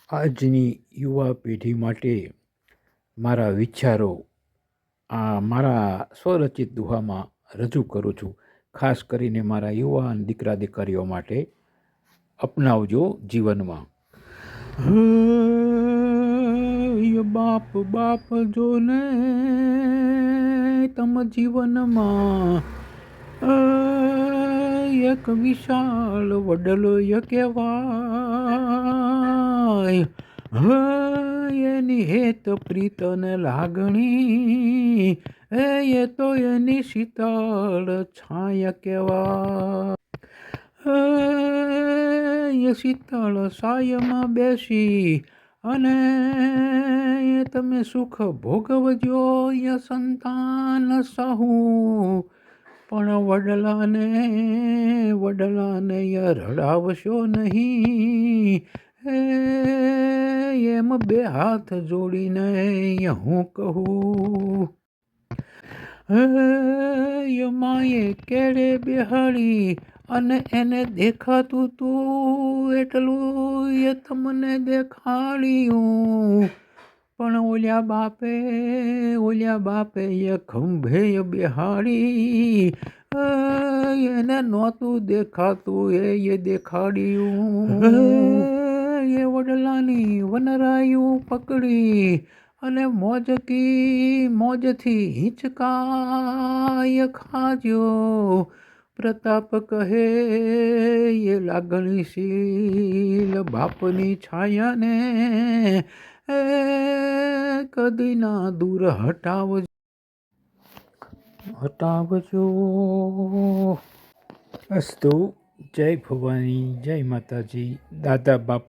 આજની યુવા પેઢી માટે મારા વિચારો આ મારા સ્વરચિત દુહામાં રજૂ કરું છું. ખાસ કરીને મારા યુવાન દીકરા દીકરીઓ માટે અપનાવજો જીવનમાં. બાપ બાપ જો ને તમ જીવનમાં એક વિશાળ વડલો કહેવાય. એની હેત પ્રીત ને લાગણી એ તો એની શીતળ છાયા કહેવાય. એ શીતળ છાયામાં બેસી અને તમે સુખ ભોગવજો એ સંતાન સહુ. પણ વડલાને રડાવશો નહીં. એમ બે હાથ જોડીને હું કહું. માએ કેળે બેહાડી અને એને દેખાતું તું એટલું એ તમને દેખાડ્યું. પણ ઓલ્યા બાપે એ ખંભે બેહાડી એને નહોતું દેખાતું એ દેખાડ્યું. એ વડલાની વનરાયું પકડી અને મોજથી હિંચકાય ખાજો. પ્રતાપ કહે એ લાગણીશીલ બાપની છાયાને કદી ના દૂર હટાવજો. અસ્તુ. જય ભવાની, જય માતાજી, દાદા બાપ.